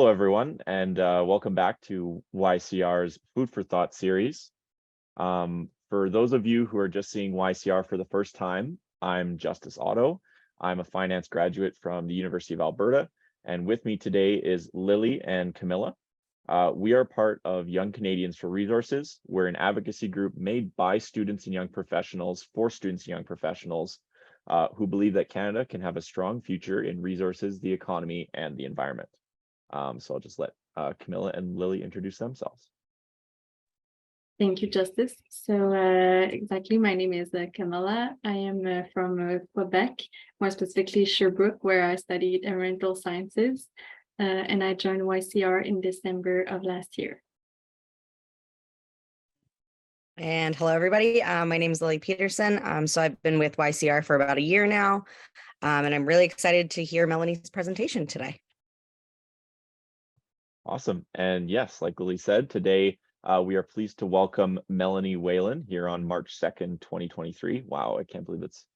Hello, everyone, and welcome back to YCR's Food for Thought series. For those of you who are just seeing YCR for the first time, I'm Justice Otto. I'm a finance graduate from the University of Alberta, and with me today is Lily and Camilla. We are part of Young Canadians for Resources. We're an advocacy group made by students and young professionals for students and young professionals who believe that Canada can have a strong future in resources, the economy, and the environment. So I'll just let Camilla and Lily introduce themselves. Thank you, Justice. So exactly, my name is Camilla. I am from Quebec, more specifically Sherbrooke, where I studied environmental sciences, and I joined YCR in December of last year. And hello, everybody. My name is Lily Peterson. So I've been with YCR for about a year now, and I'm really excited to hear Melanie's presentation today. Awesome. And yes, like Lily said, today we are pleased to welcome Melanie Whalen here on March 2nd, 2023. Wow, I can't believe it's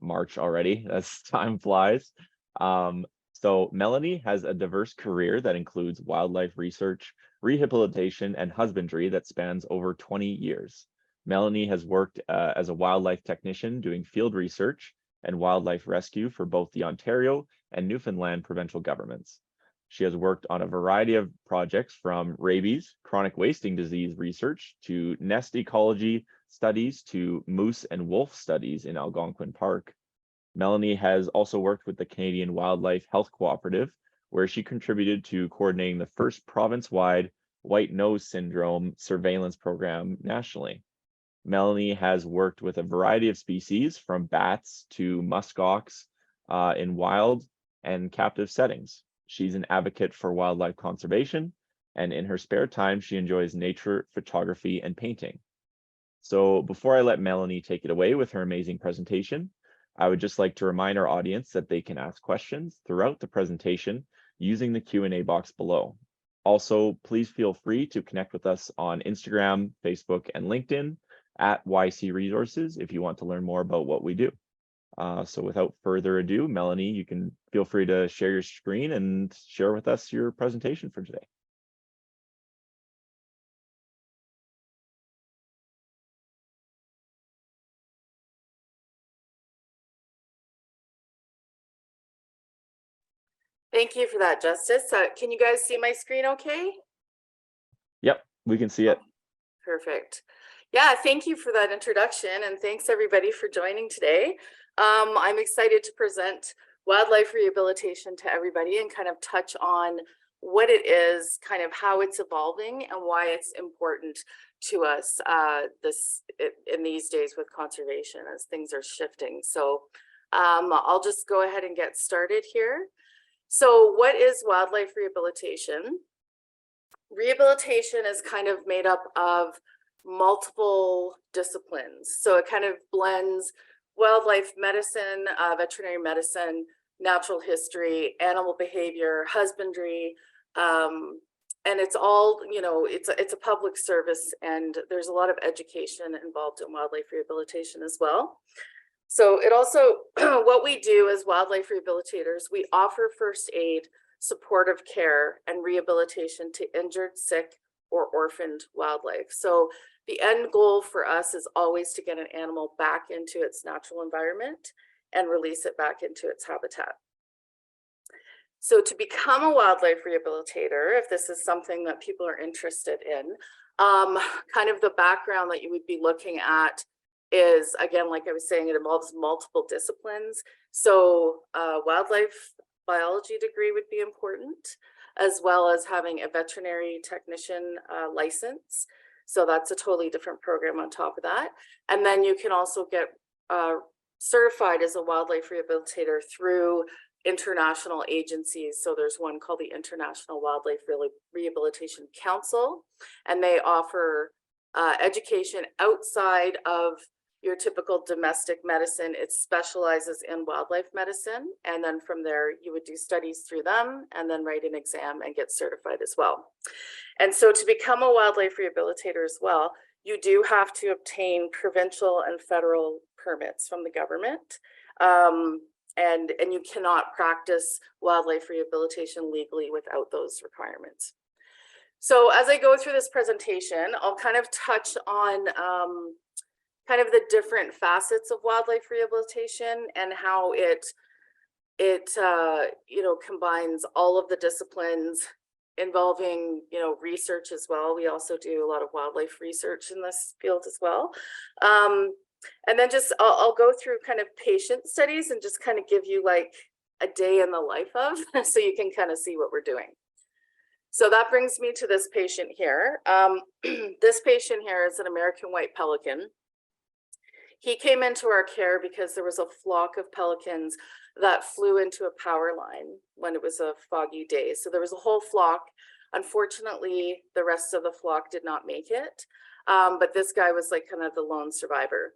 March already. As time flies. So Melanie has a diverse career that includes wildlife research, rehabilitation, and husbandry that spans over 20 years. Melanie has worked as a wildlife technician doing field research and wildlife rescue for both the Ontario and Newfoundland provincial governments. She has worked on a variety of projects from rabies, chronic wasting disease research, to nest ecology studies, to moose and wolf studies in Algonquin Park. Melanie has also worked with the Canadian Wildlife Health Cooperative, where she contributed to coordinating the first province-wide white nose syndrome surveillance program nationally. Melanie has worked with a variety of species, from bats to musk ox in wild and captive settings. She's an advocate for wildlife conservation, and in her spare time, she enjoys nature, photography, and painting. So before I let Melanie take it away with her amazing presentation, I would just like to remind our audience that they can ask questions throughout the presentation using the Q&A box below. Also, please feel free to connect with us on Instagram, Facebook, and LinkedIn at YC Resources if you want to learn more about what we do. So without further ado, Melanie, you can feel free to share your screen and share with us your presentation for today. Thank you for that, Justice. Can you guys see my screen okay? Yep, we can see it. Perfect. Yeah, thank you for that introduction, and thanks everybody for joining today. I'm excited to present wildlife rehabilitation to everybody and kind of touch on what it is, kind of how it's evolving, and why it's important to us in these days with conservation as things are shifting. So I'll just go ahead and get started here. So what is wildlife rehabilitation? Rehabilitation is kind of made up of multiple disciplines. So it kind of blends wildlife medicine, veterinary medicine, natural history, animal behavior, husbandry, and it's all, you know, it's a public service, and there's a lot of education involved in wildlife rehabilitation as well. So it also, what we do as wildlife rehabilitators, we offer first aid, supportive care, and rehabilitation to injured, sick, or orphaned wildlife. So the end goal for us is always to get an animal back into its natural environment and release it back into its habitat. So to become a wildlife rehabilitator, if this is something that people are interested in, kind of the background that you would be looking at is, again, like I was saying, it involves multiple disciplines. So wildlife biology degree would be important, as well as having a veterinary technician license. So that's a totally different program on top of that. And then you can also get certified as a wildlife rehabilitator through international agencies. So there's one called the International Wildlife Rehabilitation Council, and they offer education outside of your typical domestic medicine. It specializes in wildlife medicine, and then from there you would do studies through them and then write an exam and get certified as well. And so to become a wildlife rehabilitator as well, you do have to obtain provincial and federal permits from the government. and you cannot practice wildlife rehabilitation legally without those requirements. So as I go through this presentation, I'll kind of touch on kind of the different facets of wildlife rehabilitation and how it you know, combines all of the disciplines involving, you know, research as well. We also do a lot of wildlife research in this field as well. And then just I'll go through kind of patient studies and just kind of give you like a day in the life of, so you can kind of see what we're doing. So that brings me to this patient here. This patient here is an American white pelican. He came into our care because there was a flock of pelicans that flew into a power line when it was a foggy day. So there was a whole flock. Unfortunately, the rest of the flock did not make it. But this guy was like kind of the lone survivor.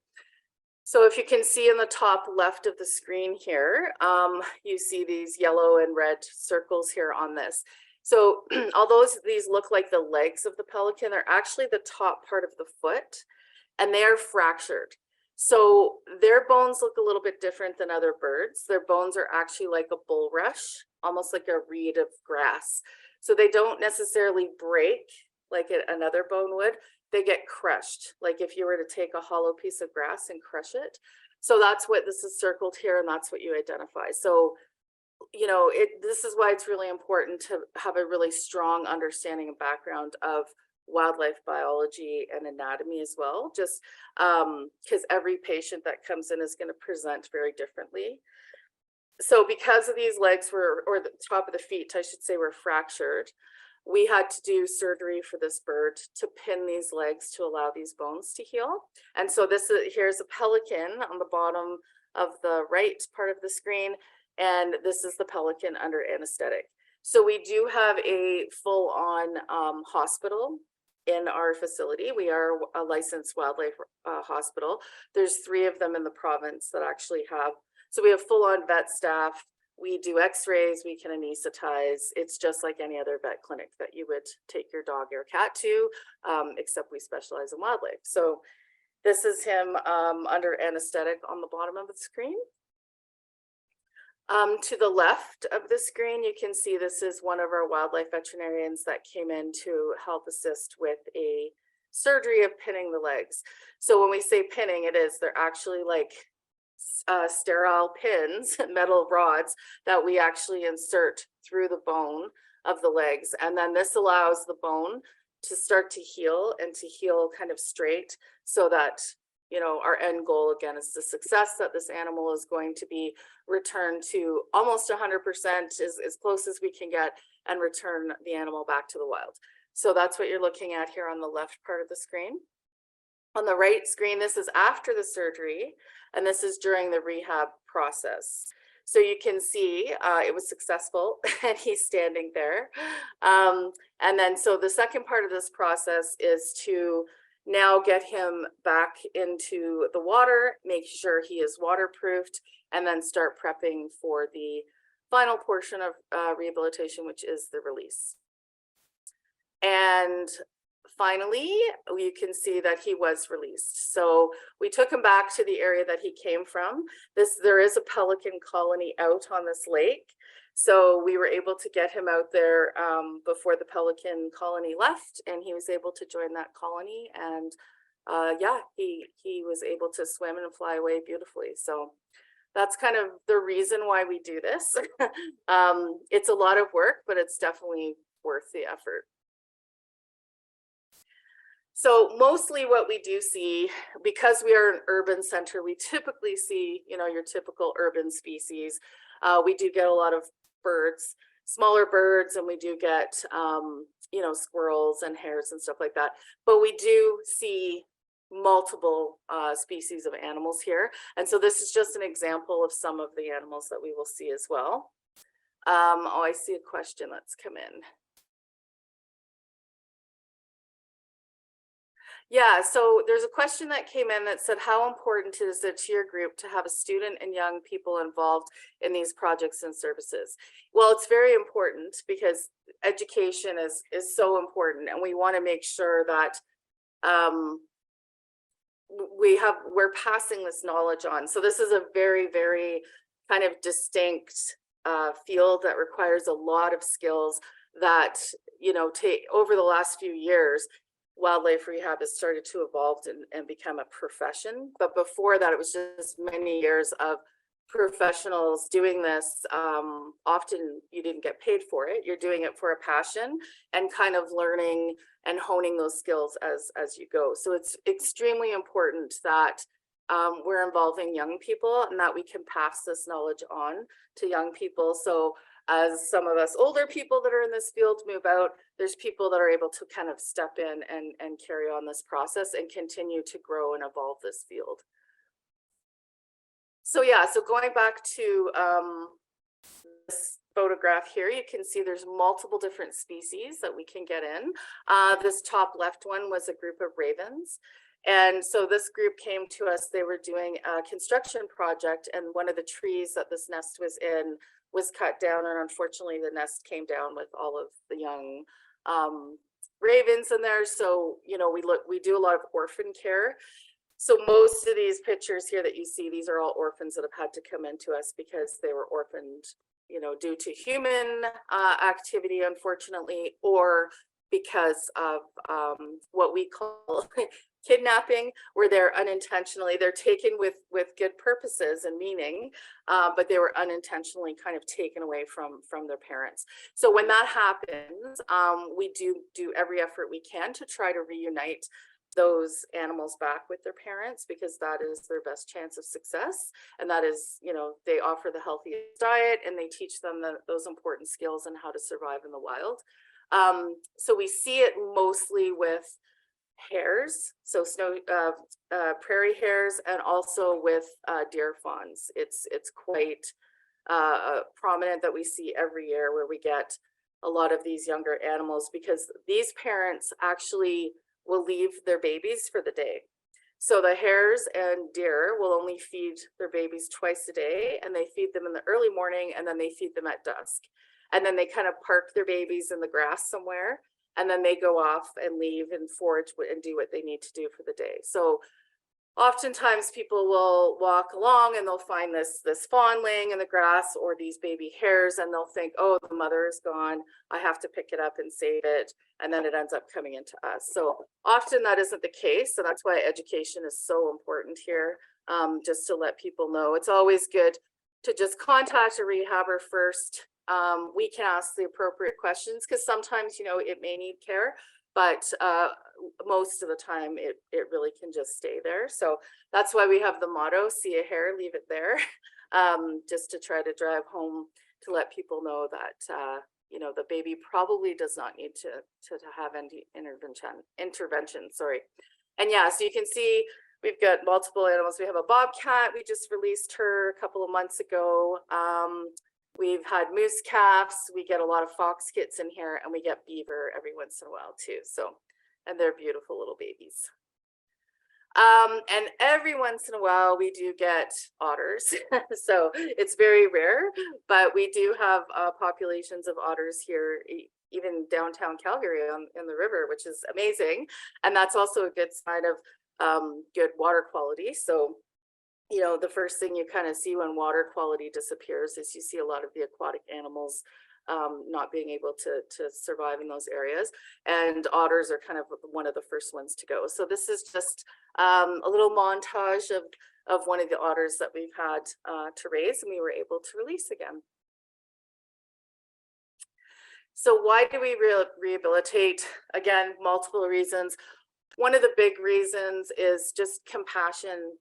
So if you can see in the top left of the screen here, you see these yellow and red circles here on this. So although these look like the legs of the pelican, they're actually the top part of the foot, and they are fractured. So their bones look a little bit different than other birds. Their bones are actually like a bulrush, almost like a reed of grass. So they don't necessarily break like another bone would. They get crushed, like if you were to take a hollow piece of grass and crush it. So that's what this is circled here, and that's what you identify. So, you know, this is why it's really important to have a really strong understanding and background of wildlife biology and anatomy as well, just because every patient that comes in is going to present very differently. So because of these legs were, or the top of the feet, I should say, were fractured, we had to do surgery for this bird to pin these legs to allow these bones to heal. And so this is, here's a pelican on the bottom of the right part of the screen, and this is the pelican under anesthetic. So we do have a full-on hospital in our facility. We are a licensed wildlife hospital. There's 3 of them in the province that actually have, so we have full-on vet staff. We do x-rays, we can anesthetize. It's just like any other vet clinic that you would take your dog or cat to, except we specialize in wildlife. So this is him under anesthetic on the bottom of the screen. To the left of the screen, you can see this is one of our wildlife veterinarians that came in to help assist with a surgery of pinning the legs. So when we say pinning, they're actually like sterile pins, metal rods that we actually insert through the bone of the legs. And then this allows the bone to start to heal and to heal kind of straight, so that, you know, our end goal again is the success that this animal is going to be returned to almost 100%, as close as we can get, and return the animal back to the wild. So that's what you're looking at here on the left part of the screen. On the right screen, this is after the surgery, and this is during the rehab process. So you can see it was successful, and he's standing there. And then so the second part of this process is to now get him back into the water, make sure he is waterproofed, and then start prepping for the final portion of rehabilitation, which is the release. And finally, you can see that he was released. So we took him back to the area that he came from. There is a pelican colony out on this lake. So we were able to get him out there before the pelican colony left, and he was able to join that colony. And yeah, he was able to swim and fly away beautifully. So that's kind of the reason why we do this. It's a lot of work, but it's definitely worth the effort. So mostly what we do see, because we are an urban center, we typically see, you know, your typical urban species. We do get a lot of birds, smaller birds, and we do get, you know, squirrels and hares and stuff like that. But we do see multiple species of animals here. And so this is just an example of some of the animals that we will see as well. Oh, I see a question that's come in. Yeah, so there's a question that came in that said, how important is it to your group to have a student and young people involved in these projects and services? Well, it's very important because education is so important, and we want to make sure that we're passing this knowledge on. So this is a very, very kind of distinct field that requires a lot of skills that, take over the last few years, wildlife rehab has started to evolve and become a profession. But before that, it was just many years of professionals doing this. Often you didn't get paid for it. You're doing it for a passion and kind of learning and honing those skills as you go. So it's extremely important that we're involving young people and that we can pass this knowledge on to young people. So as some of us older people that are in this field move out, there's people that are able to kind of step in and carry on this process and continue to grow and evolve this field. So yeah, so going back to this photograph here, you can see there's multiple different species that we can get in. This top left one was a group of ravens. And so this group came to us, they were doing a construction project, and one of the trees that this nest was in was cut down, and unfortunately the nest came down with all of the young ravens in there. So, we do a lot of orphan care. So most of these pictures here that you see, these are all orphans that have had to come into us because they were orphaned, due to human activity, unfortunately, or because of what we call kidnapping, where they're taken with good purposes and meaning, but they were unintentionally kind of taken away from their parents. So when that happens, we do every effort we can to try to reunite those animals back with their parents, because that is their best chance of success. And that is, they offer the healthiest diet and they teach them those important skills and how to survive in the wild. So we see it mostly with hares, so prairie hares, and also with deer fawns. It's quite prominent that we see every year, where we get a lot of these younger animals, because these parents actually will leave their babies for the day. So the hares and deer will only feed their babies twice a day, and they feed them in the early morning and then they feed them at dusk. And then they kind of park their babies in the grass somewhere, and then they go off and leave and forage and do what they need to do for the day. So oftentimes people will walk along and they'll find this fawn laying in the grass, or these baby hares, and they'll think, oh, the mother is gone, I have to pick it up and save it. And then it ends up coming into us. So often that isn't the case. So that's why education is so important here, just to let people know. It's always good to just contact a rehabber first. We can ask the appropriate questions, because sometimes, it may need care, but most of the time it really can just stay there. So that's why we have the motto, see a hare, leave it there, just to try to drive home, to let people know that, the baby probably does not need to have any intervention, sorry. And yeah, so you can see we've got multiple animals. We have a bobcat, we just released her a couple of months ago. We've had moose calves, we get a lot of fox kits in here, and we get beaver every once in a while too. So, and they're beautiful little babies. And every once in a while we do get otters. So it's very rare, but we do have populations of otters here, even downtown Calgary in the river, which is amazing. And that's also a good sign of good water quality. So, the first thing you kind of see when water quality disappears is you see a lot of the aquatic animals not being able to survive in those areas, and otters are kind of one of the first ones to go. So this is just a little montage of one of the otters that we've had to raise, and we were able to release again. So why do we rehabilitate? Again, multiple reasons. One of the big reasons is just compassion,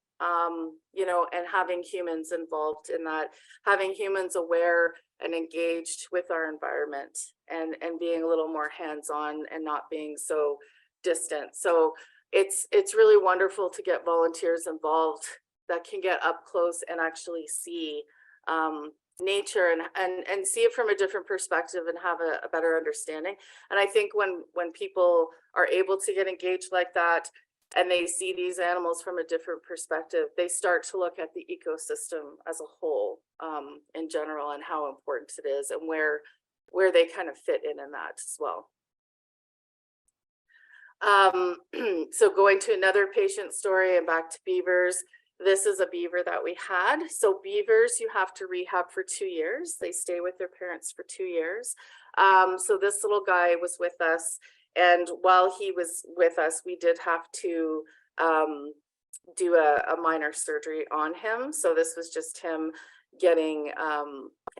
and having humans involved in that, having humans aware and engaged with our environment, and being a little more hands-on and not being so distant. So it's really wonderful to get volunteers involved that can get up close and actually see nature and see it from a different perspective and have a better understanding. And I think when people are able to get engaged like that, and they see these animals from a different perspective, they start to look at the ecosystem as a whole, in general, and how important it is, and where they kind of fit in that as well. So going to another patient story and back to beavers, This is a beaver that we had. So beavers, you have to rehab for 2 years. They stay with their parents for 2 years. So this little guy was with us, and while he was with us, we did have to do a minor surgery on him. So this was just him getting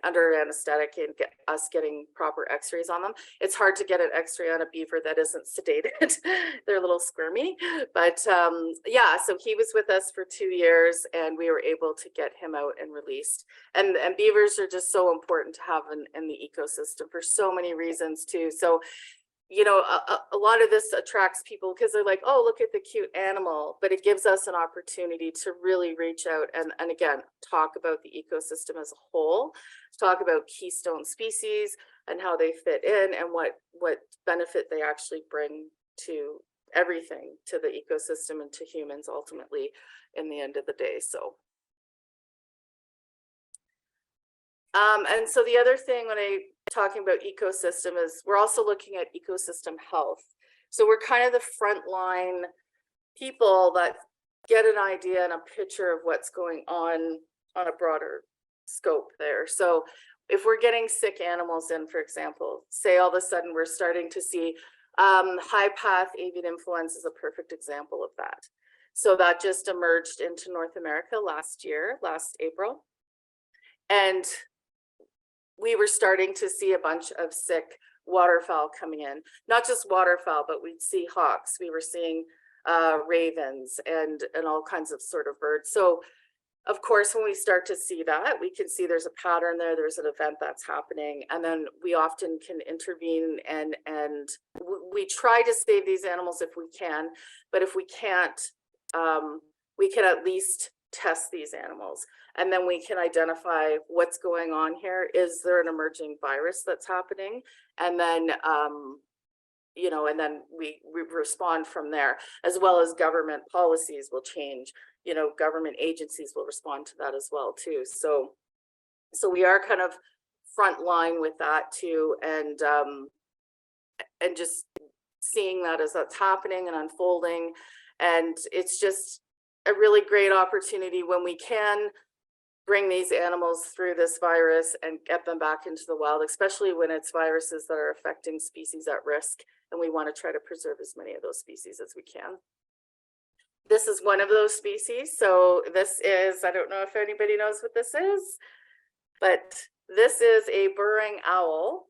under anesthetic and us getting proper x-rays on them. It's hard to get an x-ray on a beaver that isn't sedated. They're a little squirmy, but yeah, so he was with us for 2 years and we were able to get him out and released. And beavers are just so important to have in the ecosystem for so many reasons too. So you know, a lot of this attracts people because they're like, oh, look at the cute animal, but it gives us an opportunity to really reach out and again, talk about the ecosystem as a whole, talk about keystone species and how they fit in and what benefit they actually bring to everything, to the ecosystem and to humans ultimately in the end of the day. So and so the other thing when I talking about ecosystem is we're also looking at ecosystem health. So we're kind of the frontline people that get an idea and a picture of what's going on a broader scope there. So if we're getting sick animals in, for example, say all of a sudden we're starting to see high path avian influenza is a perfect example of that. So that just emerged into North America last April. And we were starting to see a bunch of sick waterfowl coming in, not just waterfowl, but we'd see hawks. We were seeing ravens and all kinds of sort of birds. So of course, when we start to see that, we can see there's a pattern there, there's an event that's happening, and then we often can intervene and we try to save these animals if we can, but if we can't, we can at least test these animals. And then we can identify what's going on here. Is there an emerging virus that's happening? And then, you know, and then we respond from there, as well as government policies will change. You know, government agencies will respond to that as well too. So we are kind of front line with that too, and just seeing that as that's happening and unfolding. And it's just a really great opportunity when we can bring these animals through this virus and get them back into the wild, especially when it's viruses that are affecting species at risk. And we want to try to preserve as many of those species as we can. This is one of those species. So this is, I don't know if anybody knows what this is, but this is a burrowing owl,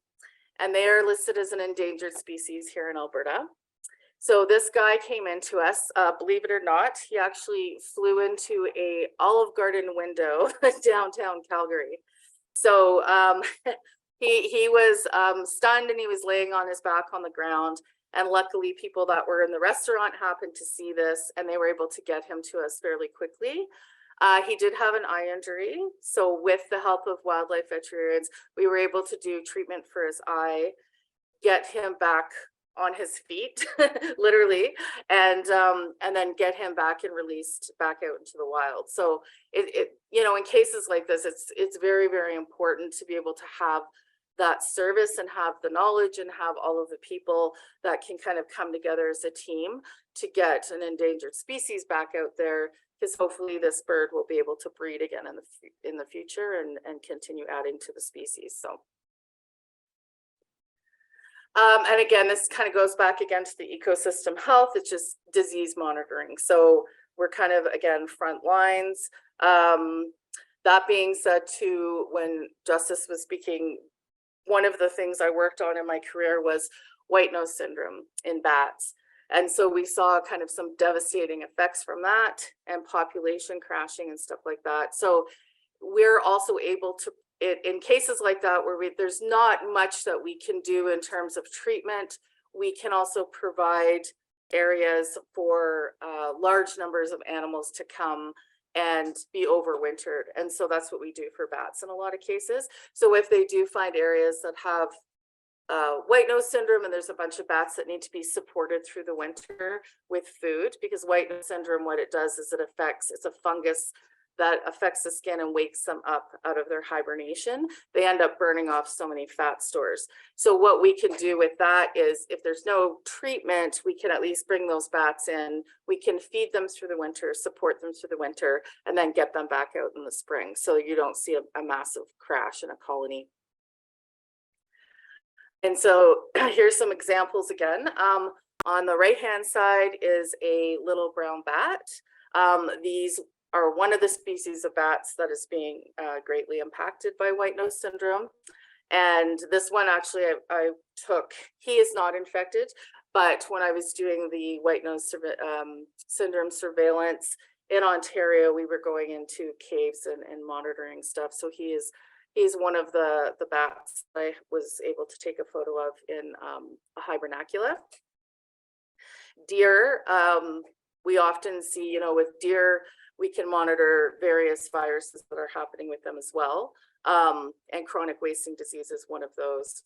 and they are listed as an endangered species here in Alberta. So this guy came into us, believe it or not, he actually flew into a Olive Garden window downtown Calgary. So he was stunned and he was laying on his back on the ground. And luckily people that were in the restaurant happened to see this and they were able to get him to us fairly quickly. He did have an eye injury. So with the help of wildlife veterinarians, we were able to do treatment for his eye, get him back on his feet, literally, and then get him back and released back out into the wild. So it you know, in cases like this, it's very, very important to be able to have that service and have the knowledge and have all of the people that can kind of come together as a team to get an endangered species back out there, because hopefully this bird will be able to breed again in the future and continue adding to the species. So and again, this kind of goes back again to the ecosystem health. It's just disease monitoring. So we're kind of, again, front lines. That being said too, when Justice was speaking, one of the things I worked on in my career was white nose syndrome in bats. And so we saw kind of some devastating effects from that and population crashing and stuff like that. So we're also able to, in cases like that where there's not much that we can do in terms of treatment, we can also provide areas for large numbers of animals to come and be overwintered. And so that's what we do for bats in a lot of cases. So if they do find areas that have white nose syndrome and there's a bunch of bats that need to be supported through the winter with food, because white nose syndrome, what it does is it affects, it's a fungus that affects the skin and wakes them up out of their hibernation, they end up burning off so many fat stores. So what we can do with that is, if there's no treatment, we can at least bring those bats in. We can feed them through the winter, support them through the winter, and then get them back out in the spring. So you don't see a massive crash in a colony. And so here's some examples again. On the right-hand side is a little brown bat. These are one of the species of bats that is being greatly impacted by white nose syndrome. And this one actually I took, he is not infected, but when I was doing the white nose syndrome surveillance in Ontario, we were going into caves and monitoring stuff. So he's one of the bats I was able to take a photo of in a hibernacula. Deer, we often see, you know, with deer, we can monitor various viruses that are happening with them as well. And chronic wasting disease is one of those.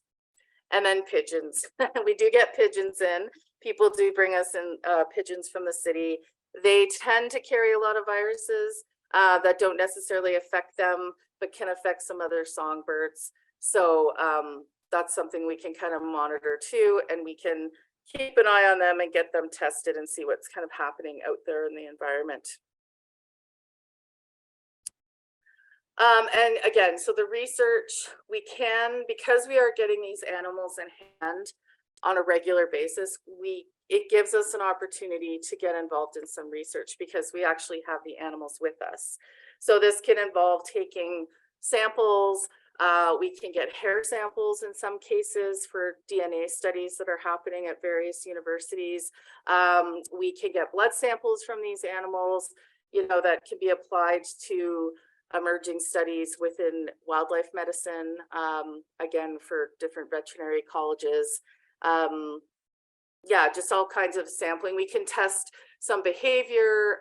And then pigeons. We do get pigeons in. People do bring us in pigeons from the city. They tend to carry a lot of viruses that don't necessarily affect them, but can affect some other songbirds. So that's something we can kind of monitor too, and we can keep an eye on them and get them tested and see what's kind of happening out there in the environment. And again, so the research, we can, because we are getting these animals in hand on a regular basis, it gives us an opportunity to get involved in some research because we actually have the animals with us. So this can involve taking samples. We can get hair samples in some cases for DNA studies that are happening at various universities. We can get blood samples from these animals, you know, that can be applied to emerging studies within wildlife medicine, again, for different veterinary colleges. Yeah, just all kinds of sampling. We can test some behavior.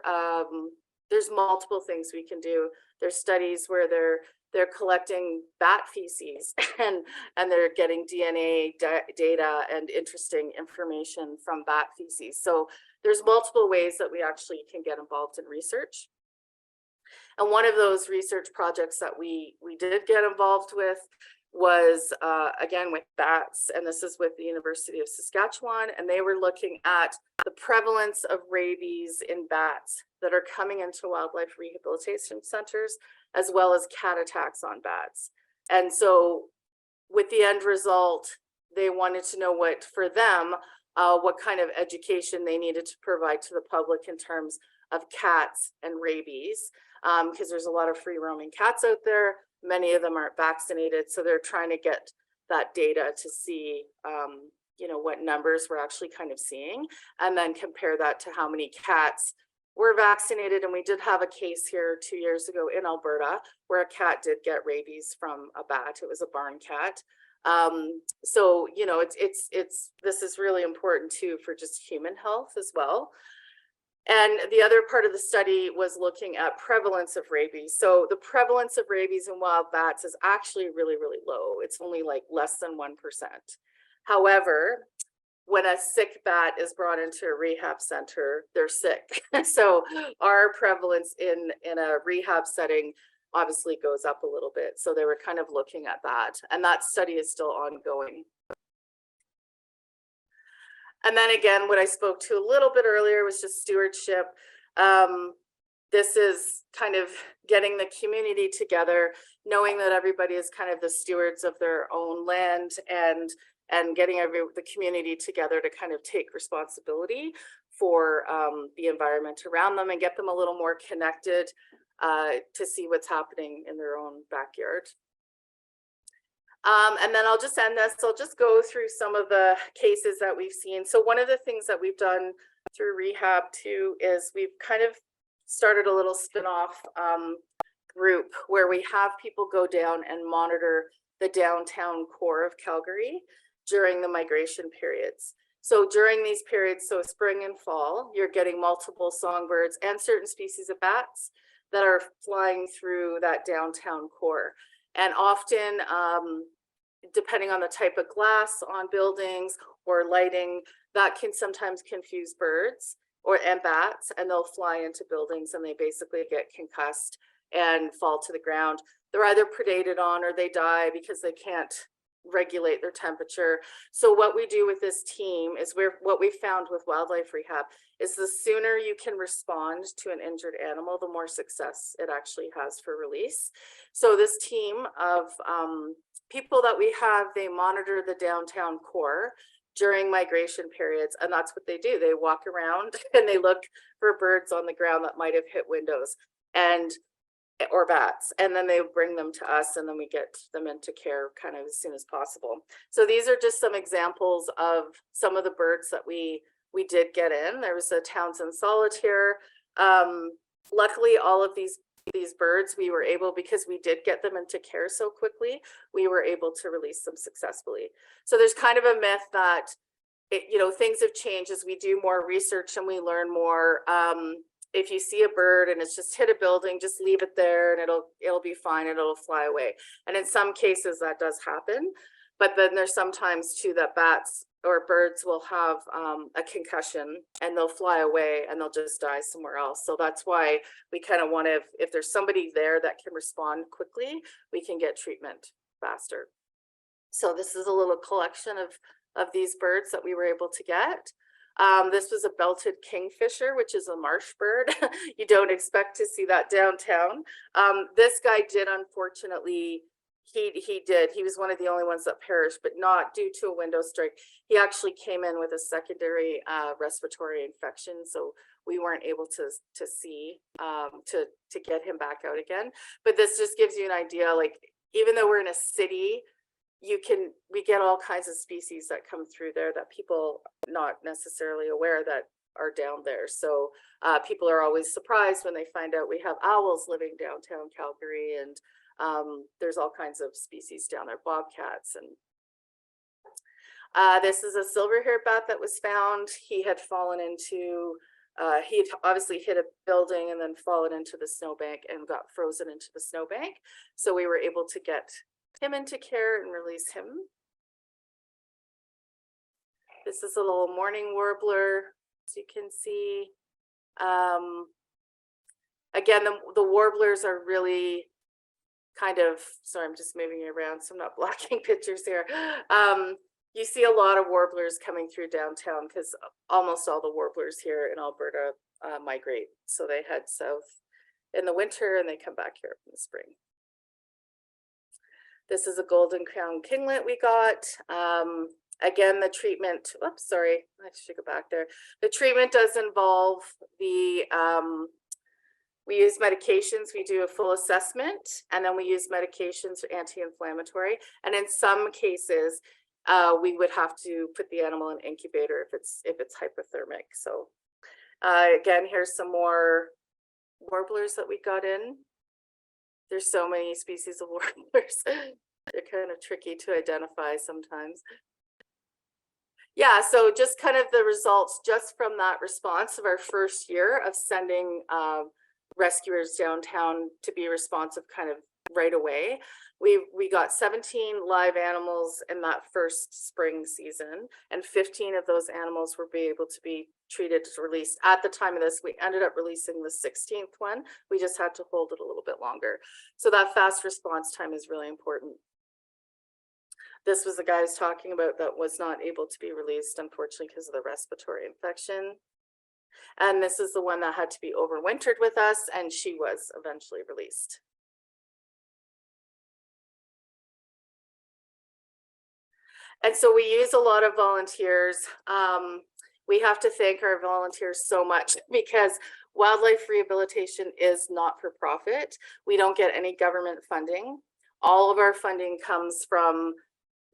There's multiple things we can do. There's studies where they're collecting bat feces and they're getting DNA data and interesting information from bat feces. So there's multiple ways that we actually can get involved in research. And one of those research projects that we did get involved with was, again, with bats, and this is with the University of Saskatchewan, and they were looking at the prevalence of rabies in bats that are coming into wildlife rehabilitation centers, as well as cat attacks on bats. And so with the end result, they wanted to know what, for them, what kind of education they needed to provide to the public in terms of cats and rabies, because there's a lot of free roaming cats out there. Many of them aren't vaccinated, so they're trying to get that data to see, you know, what numbers we're actually kind of seeing, and then compare that to how many cats were vaccinated. And we did have a case here 2 years ago in Alberta where a cat did get rabies from a bat. It was a barn cat. So, you know, this is really important too for just human health as well. And the other part of the study was looking at prevalence of rabies. So the prevalence of rabies in wild bats is actually really, really low. It's only like less than 1%. However, when a sick bat is brought into a rehab center, they're sick. So our prevalence in a rehab setting obviously goes up a little bit. So they were kind of looking at that. And that study is still ongoing. And then again, what I spoke to a little bit earlier was just stewardship. This is kind of getting the community together, knowing that everybody is kind of the stewards of their own land, and getting the community together to kind of take responsibility for the environment around them and get them a little more connected to see what's happening in their own backyard. And then I'll just end this. I'll just go through some of the cases that we've seen. So one of the things that we've done through rehab too is we've kind of started a little spin-off group where we have people go down and monitor the downtown core of Calgary during the migration periods. So during these periods, so spring and fall, you're getting multiple songbirds and certain species of bats that are flying through that downtown core. And often, depending on the type of glass on buildings or lighting, that can sometimes confuse birds and bats, and they'll fly into buildings and they basically get concussed and fall to the ground. They're either predated on or they die because they can't regulate their temperature. So what we do with this team is what we found with wildlife rehab is the sooner you can respond to an injured animal, the more success it actually has for release. So this team of people that we have, they monitor the downtown core during migration periods, and that's what they do. They walk around and they look for birds on the ground that might have hit windows or bats, and then they bring them to us, and then we get them into care kind of as soon as possible. So these are just some examples of some of the birds that we did get in. There was a Townsend solitaire. Luckily, all of these birds we were able, because we did get them into care so quickly, we were able to release them successfully. So there's kind of a myth that things have changed as we do more research and we learn more. If you see a bird and it's just hit a building, just leave it there and it'll be fine and it'll fly away. And in some cases that does happen, but then there's sometimes too that bats or birds will have a concussion and they'll fly away and they'll just die somewhere else. So that's why we kind of want to, if there's somebody there that can respond quickly, we can get treatment faster. So this is a little collection of these birds that we were able to get. This was a belted kingfisher, which is a marsh bird. You don't expect to see that downtown. This guy did, unfortunately, he was one of the only ones that perished, but not due to a window strike. He actually came in with a secondary respiratory infection, so we weren't able to see to get him back out again. But this just gives you an idea, like, even though we're in a city, we get all kinds of species that come through there that people not necessarily aware that are down there. So people are always surprised when they find out we have owls living downtown Calgary, and there's all kinds of species down there, bobcats. And this is a silver-haired bat that was found. He had fallen into he had obviously hit a building and then fallen into the snowbank and got frozen into the snowbank. So we were able to get him into care and release him. This is a little morning warbler, as you can see. Again, the warblers are really kind of, sorry, I'm just moving it around so I'm not blocking pictures here. You see a lot of warblers coming through downtown because almost all the warblers here in Alberta migrate. So they head south in the winter and they come back here in the spring. This is a golden crown kinglet we got. Again, the treatment, oops, sorry, I should go back there. The treatment does involve we use medications, we do a full assessment, and then we use medications for anti-inflammatory. And in some cases, we would have to put the animal in incubator if it's hypothermic. So again, here's some more warblers that we got in. There's so many species of warblers. They're kind of tricky to identify sometimes. Yeah, so just kind of the results just from that response of our first year of sending rescuers downtown to be responsive kind of right away. We got 17 live animals in that first spring season, and 15 of those animals were able to be treated, released. At the time of this, we ended up releasing the 16th one. We just had to hold it a little bit longer. So that fast response time is really important. This was the guy I was talking about that was not able to be released, unfortunately, because of the respiratory infection. And this is the one that had to be overwintered with us, and she was eventually released. And so we use a lot of volunteers. We have to thank our volunteers so much because wildlife rehabilitation is not for profit. We don't get any government funding. All of our funding comes from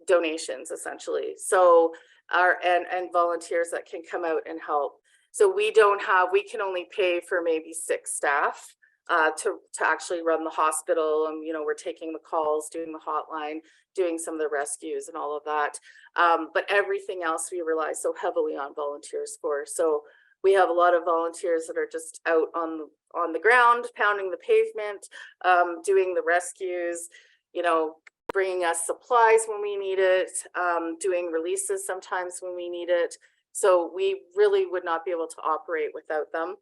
donations, essentially. So and volunteers that can come out and help. So we can only pay for maybe 6 staff to actually run the hospital, and we're taking the calls, doing the hotline, doing some of the rescues and all of that. But everything else we rely so heavily on volunteers for. So we have a lot of volunteers that are just out on the ground, pounding the pavement, doing the rescues, bringing us supplies when we need it, doing releases sometimes when we need it. So we really would not be able to operate without them.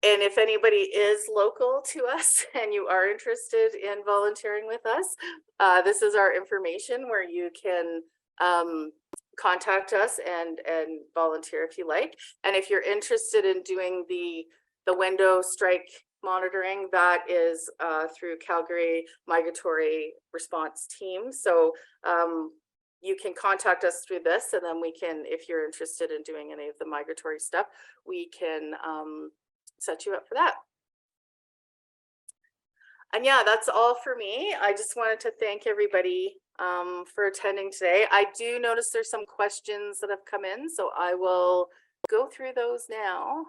And if anybody is local to us and you are interested in volunteering with us, this is our information where you can contact us and volunteer if you like. And if you're interested in doing the window strike monitoring, that is through Calgary Migratory Response Team. So you can contact us through this, and then we can, if you're interested in doing any of the migratory stuff, we can set you up for that. And yeah, that's all for me. I just wanted to thank everybody for attending today. I do notice there's some questions that have come in, so I will go through those now.